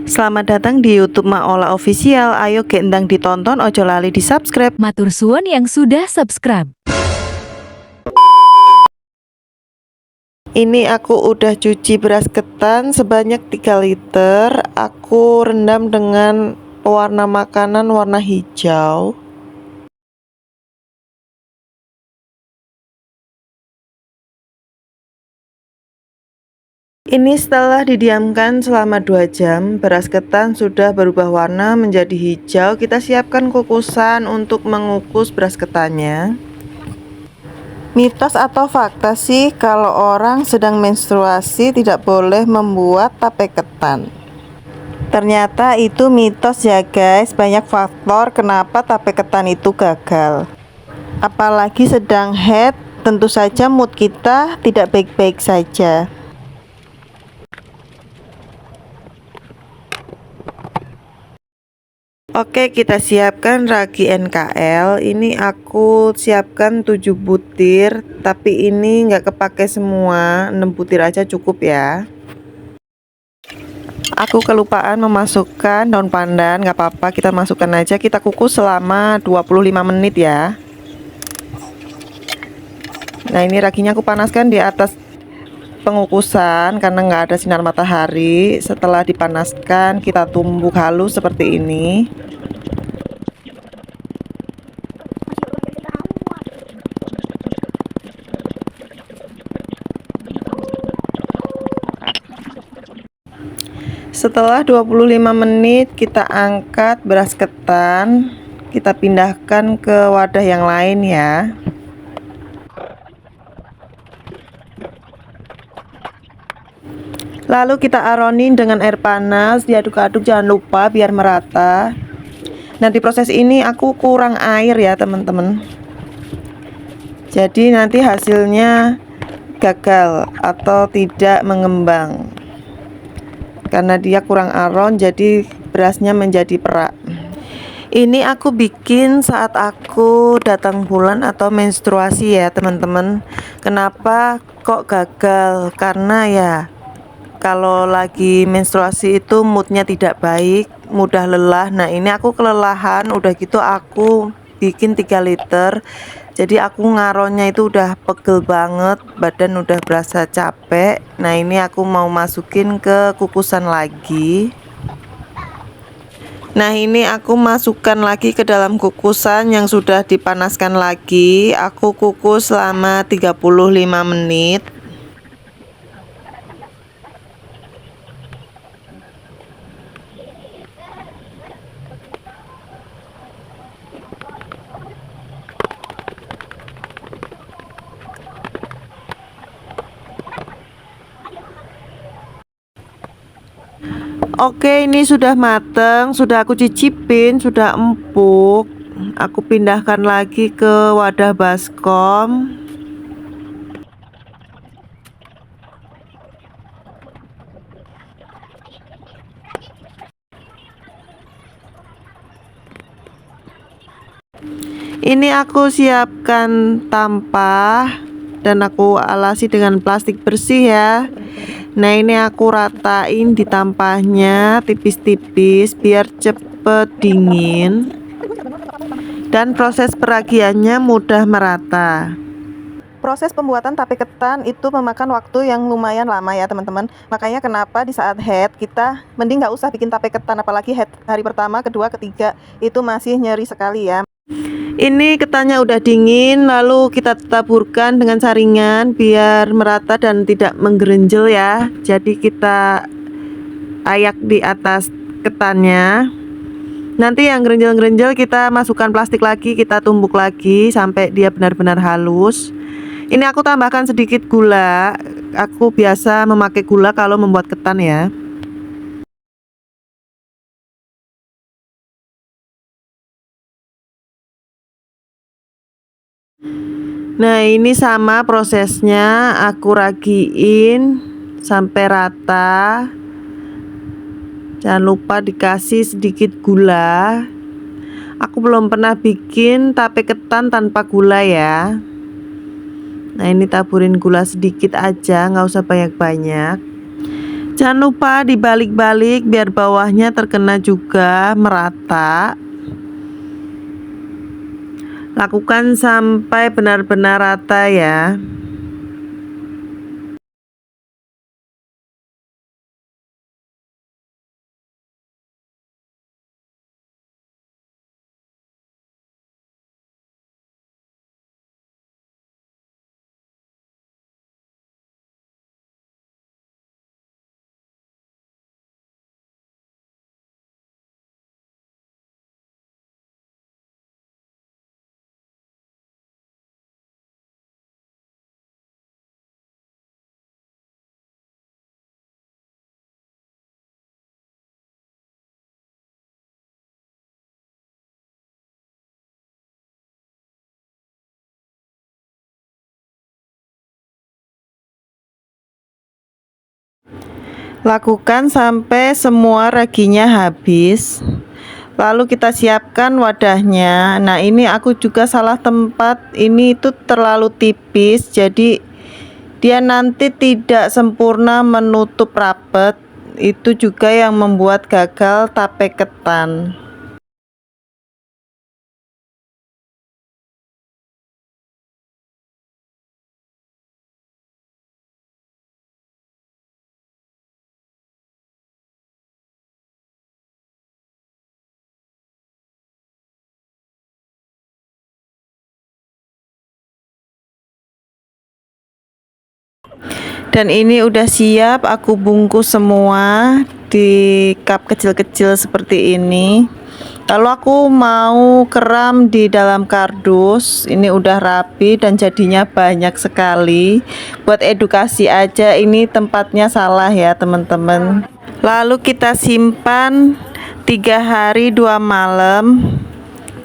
Selamat datang di YouTube Maola Official. Ayo gendang ditonton, ojo lali di subscribe. Matur suwun yang sudah subscribe. Ini aku udah cuci beras ketan sebanyak 3 liter. Aku rendam dengan pewarna makanan warna hijau. Ini setelah didiamkan selama 2 jam, beras ketan sudah berubah warna menjadi hijau. Kita siapkan kukusan untuk mengukus beras ketannya. Mitos atau fakta sih kalau orang sedang menstruasi tidak boleh membuat tape ketan? Ternyata itu mitos ya guys. Banyak faktor kenapa tape ketan itu gagal. Apalagi sedang haid, tentu saja mood kita tidak baik-baik saja. Oke, kita siapkan ragi NKL. Ini aku siapkan 7 butir, tapi ini nggak kepake semua, 6 butir aja cukup ya. Aku kelupaan memasukkan daun pandan, nggak apa-apa, kita masukkan aja. Kita kukus selama 25 menit ya. Nah, ini raginya aku panaskan di atas pengukusan karena nggak ada sinar matahari. Setelah dipanaskan, kita tumbuk halus seperti ini. Setelah 25 menit kita angkat beras ketan, kita pindahkan ke wadah yang lain ya. Lalu kita aronin dengan air panas, diaduk-aduk jangan lupa biar merata. Nanti proses ini aku kurang air ya teman-teman. Jadi nanti hasilnya gagal atau tidak mengembang. Karena dia kurang aron, jadi berasnya menjadi perak. Ini aku bikin saat aku datang bulan atau menstruasi ya teman-teman. Kenapa kok gagal? Karena ya kalau lagi menstruasi itu moodnya tidak baik, mudah lelah. Nah ini aku kelelahan, udah gitu aku bikin 3 liter. Jadi aku ngaronnya itu udah pegel banget, badan udah berasa capek. Nah ini aku mau masukin ke kukusan lagi. Nah ini aku masukkan lagi ke dalam kukusan yang sudah dipanaskan lagi. Aku kukus selama 35 menit. Oke, ini sudah mateng, sudah aku cicipin, sudah empuk. Aku pindahkan lagi ke wadah baskom. Ini aku siapkan tampah dan aku alasi dengan plastik bersih ya. Nah ini aku ratain di tampahnya tipis-tipis biar cepet dingin dan proses peragiannya mudah merata. Proses pembuatan tape ketan itu memakan waktu yang lumayan lama ya teman-teman. Makanya kenapa di saat haid kita mending nggak usah bikin tape ketan, apalagi haid hari pertama, kedua, ketiga itu masih nyeri sekali ya. Ini ketannya udah dingin, lalu kita taburkan dengan saringan biar merata dan tidak menggerenjel ya. Jadi kita ayak di atas ketannya. Nanti yang gerenjel-gerenjel kita masukkan plastik lagi, kita tumbuk lagi sampai dia benar-benar halus. Ini aku tambahkan sedikit gula. Aku biasa memakai gula kalau membuat ketan ya. Nah ini sama prosesnya, aku ragiin sampai rata. Jangan lupa dikasih sedikit gula. Aku belum pernah bikin tape ketan tanpa gula ya. Nah ini taburin gula sedikit aja, nggak usah banyak-banyak. Jangan lupa dibalik-balik biar bawahnya terkena juga merata. Lakukan sampai benar-benar rata ya. Lakukan sampai semua raginya habis. Lalu kita siapkan wadahnya. Nah, ini aku juga salah tempat. Ini itu terlalu tipis, jadi dia nanti tidak sempurna menutup rapet. Itu juga yang membuat gagal tape ketan. Dan ini udah siap aku bungkus semua di cup kecil-kecil seperti ini. Lalu aku mau keram di dalam kardus. Ini udah rapi dan jadinya banyak sekali. Buat edukasi aja, ini tempatnya salah ya teman-teman. Lalu kita simpan 3 hari 2 malam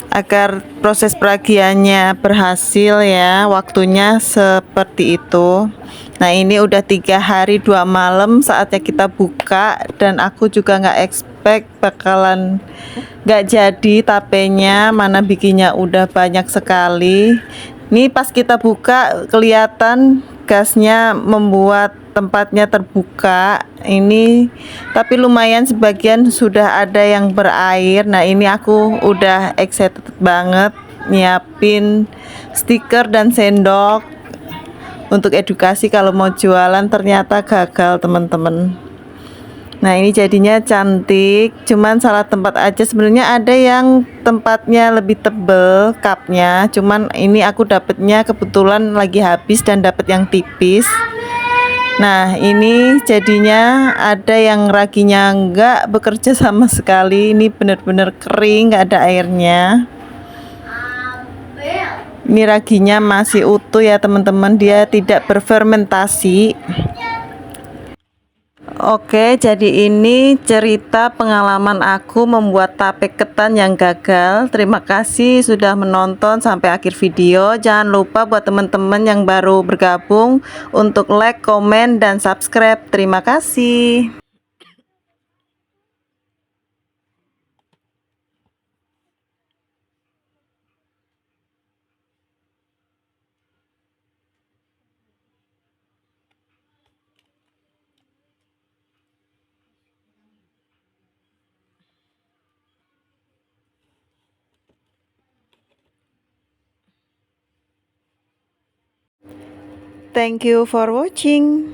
agar proses peragiannya berhasil ya. Waktunya seperti itu. Nah, ini udah 3 hari 2 malam saatnya kita buka, dan aku juga nggak expect bakalan nggak jadi tapenya, mana bikinnya udah banyak sekali. Ini pas kita buka kelihatan gasnya membuat tempatnya terbuka ini, tapi lumayan sebagian sudah ada yang berair. Nah, ini aku udah excited banget nyiapin stiker dan sendok untuk edukasi kalau mau jualan. Ternyata gagal teman-teman. Nah, ini jadinya cantik, cuman salah tempat aja. Sebenarnya ada yang tempatnya lebih tebel cupnya, cuman ini aku dapetnya kebetulan lagi habis dan dapet yang tipis. Nah, ini jadinya ada yang raginya enggak bekerja sama sekali. Ini benar-benar kering, nggak ada airnya. Ini raginya masih utuh ya teman-teman, dia tidak berfermentasi. Oke, jadi ini cerita pengalaman aku membuat tape ketan yang gagal. Terima kasih sudah menonton sampai akhir video. Jangan lupa buat teman-teman yang baru bergabung untuk like, komen, dan subscribe. Terima kasih. Thank you for watching.